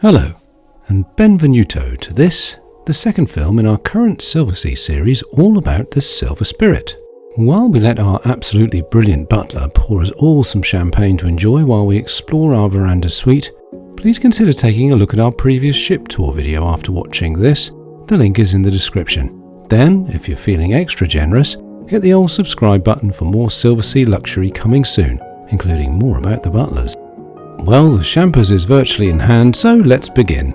Hello, and benvenuto to this, the second film in our current Silversea series all about the Silver Spirit. While we let our absolutely brilliant butler pour us all some champagne to enjoy while we explore our Veranda Suite, please consider taking a look at our previous ship tour video after watching this. The link is in the description. Then, if you're feeling extra generous, hit the old subscribe button for more Silversea luxury coming soon, including more about the butlers. Well, the champers is virtually in hand, so let's begin.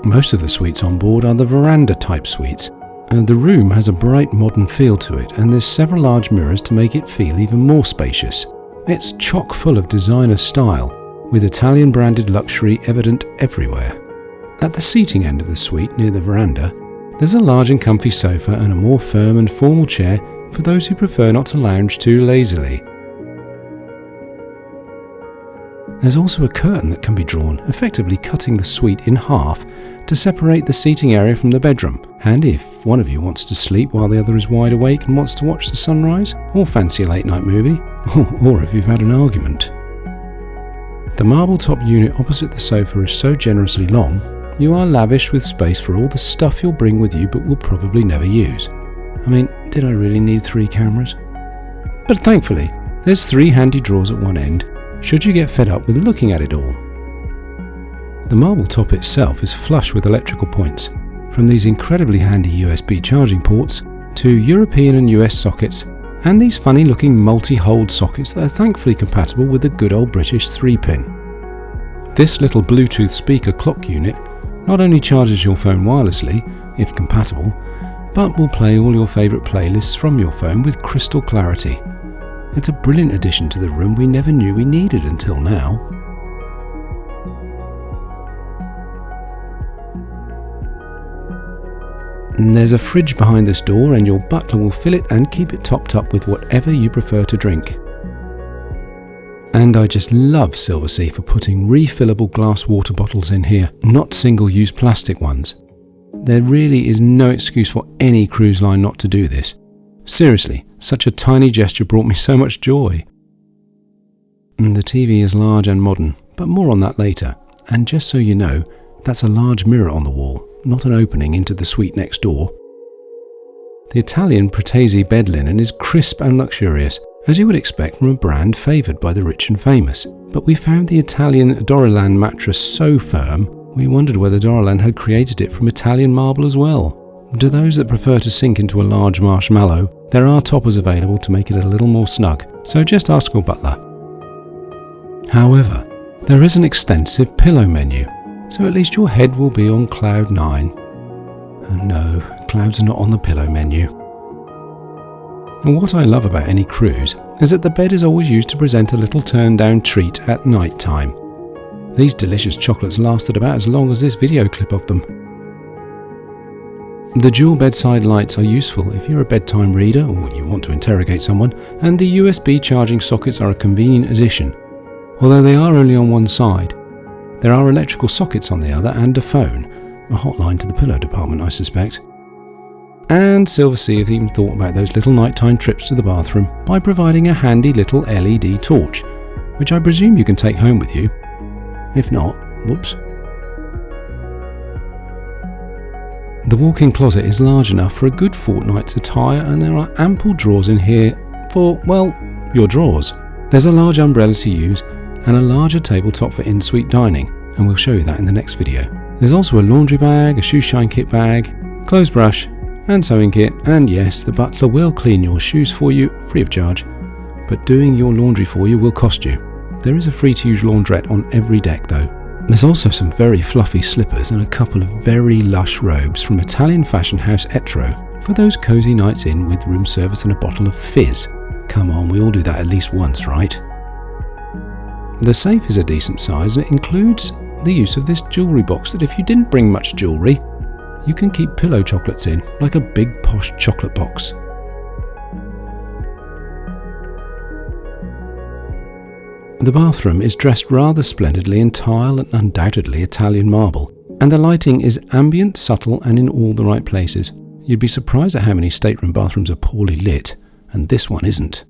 Most of the suites on board are the veranda type suites, and the room has a bright modern feel to it, and there's several large mirrors to make it feel even more spacious. It's chock full of designer style, with Italian branded luxury evident everywhere. At the seating end of the suite near the veranda, there's a large and comfy sofa and a more firm and formal chair for those who prefer not to lounge too lazily. There's also a curtain that can be drawn, effectively cutting the suite in half to separate the seating area from the bedroom. Handy if one of you wants to sleep while the other is wide awake and wants to watch the sunrise, or fancy a late night movie, or if you've had an argument. The marble top unit opposite the sofa is so generously long, you are lavish with space for all the stuff you'll bring with you but will probably never use. I mean, did I really need 3 cameras? But thankfully, there's 3 handy drawers at one end, should you get fed up with looking at it all. The marble top itself is flush with electrical points, from these incredibly handy USB charging ports to European and US sockets, and these funny looking multi-hold sockets that are thankfully compatible with the good old British 3-pin. This little Bluetooth speaker clock unit not only charges your phone wirelessly, if compatible, but will play all your favourite playlists from your phone with crystal clarity. It's a brilliant addition to the room we never knew we needed until now. And there's a fridge behind this door, and your butler will fill it and keep it topped up with whatever you prefer to drink. And I just love Silversea for putting refillable glass water bottles in here, not single-use plastic ones. There really is no excuse for any cruise line not to do this. Seriously, such a tiny gesture brought me so much joy. The TV is large and modern, but more on that later. And just so you know, that's a large mirror on the wall, not an opening into the suite next door. The Italian Pratesi bed linen is crisp and luxurious, as you would expect from a brand favoured by the rich and famous. But we found the Italian Dorilan mattress so firm, we wondered whether Dorilan had created it from Italian marble as well. To those that prefer to sink into a large marshmallow, there are toppers available to make it a little more snug, so just ask your butler. However, there is an extensive pillow menu, so at least your head will be on cloud 9. And no, clouds are not on the pillow menu. And what I love about any cruise is that the bed is always used to present a little turn-down treat at night time. These delicious chocolates lasted about as long as this video clip of them. The dual bedside lights are useful if you're a bedtime reader or you want to interrogate someone, and the USB charging sockets are a convenient addition. Although they are only on one side, there are electrical sockets on the other and a phone, a hotline to the pillow department I suspect. And Silversea have even thought about those little nighttime trips to the bathroom by providing a handy little LED torch, which I presume you can take home with you. If not, whoops. The walk-in closet is large enough for a good fortnight's attire, and there are ample drawers in here for, well, your drawers. There's a large umbrella to use and a larger tabletop for in-suite dining, and we'll show you that in the next video. There's also a laundry bag, a shoe shine kit bag, clothes brush and sewing kit, and yes, the butler will clean your shoes for you free of charge, but doing your laundry for you will cost you. There is a free-to-use laundrette on every deck though. There's also some very fluffy slippers and a couple of very lush robes from Italian fashion house Etro for those cosy nights in with room service and a bottle of fizz. Come on, we all do that at least once, right? The safe is a decent size, and it includes the use of this jewellery box that if you didn't bring much jewellery, you can keep pillow chocolates in, like a big posh chocolate box. The bathroom is dressed rather splendidly in tile and undoubtedly Italian marble, and the lighting is ambient, subtle and in all the right places. You'd be surprised at how many stateroom bathrooms are poorly lit, and this one isn't.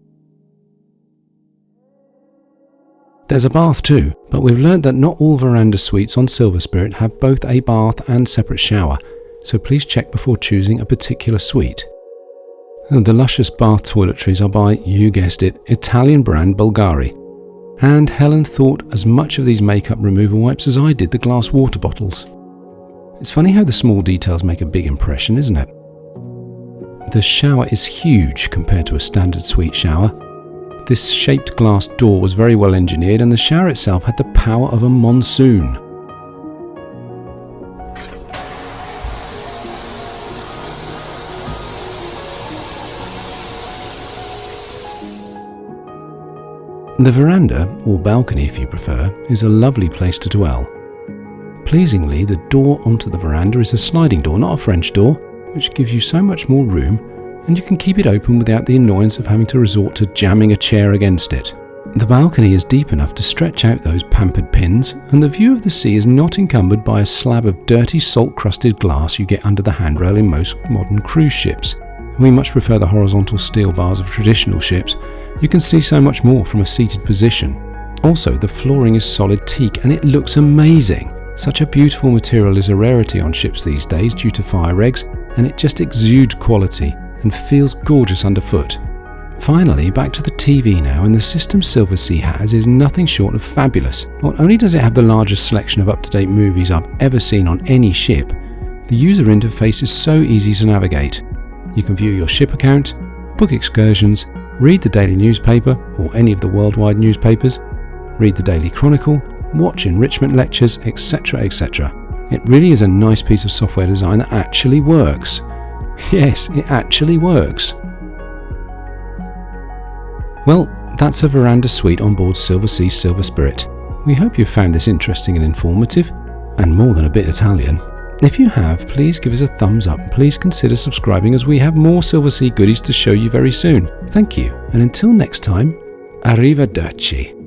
There's a bath too, but we've learnt that not all Veranda Suites on Silver Spirit have both a bath and separate shower, so please check before choosing a particular suite. The luscious bath toiletries are by, you guessed it, Italian brand Bulgari. And Helen thought as much of these makeup removal wipes as I did the glass water bottles. It's funny how the small details make a big impression, isn't it? The shower is huge compared to a standard suite shower. This shaped glass door was very well engineered, and the shower itself had the power of a monsoon. The veranda, or balcony if you prefer, is a lovely place to dwell. Pleasingly, the door onto the veranda is a sliding door, not a French door, which gives you so much more room, and you can keep it open without the annoyance of having to resort to jamming a chair against it. The balcony is deep enough to stretch out those pampered pins, and the view of the sea is not encumbered by a slab of dirty salt-crusted glass you get under the handrail in most modern cruise ships. We much prefer the horizontal steel bars of traditional ships. You can see so much more from a seated position. Also, the flooring is solid teak and it looks amazing. Such a beautiful material is a rarity on ships these days due to fire regs, and it just exudes quality and feels gorgeous underfoot. Finally, back to the TV now, and the system Silversea has is nothing short of fabulous. Not only does it have the largest selection of up-to-date movies I've ever seen on any ship, the user interface is so easy to navigate. You can view your ship account, book excursions, read the daily newspaper or any of the worldwide newspapers, read the Daily Chronicle, watch enrichment lectures, etc, etc. It really is a nice piece of software design that actually works. Yes, it actually works. Well, that's a Veranda Suite on board Silversea Silver Spirit. We hope you found this interesting and informative, and more than a bit Italian. If you have, please give us a thumbs up and please consider subscribing, as we have more Silversea goodies to show you very soon. Thank you, and until next time, arrivederci.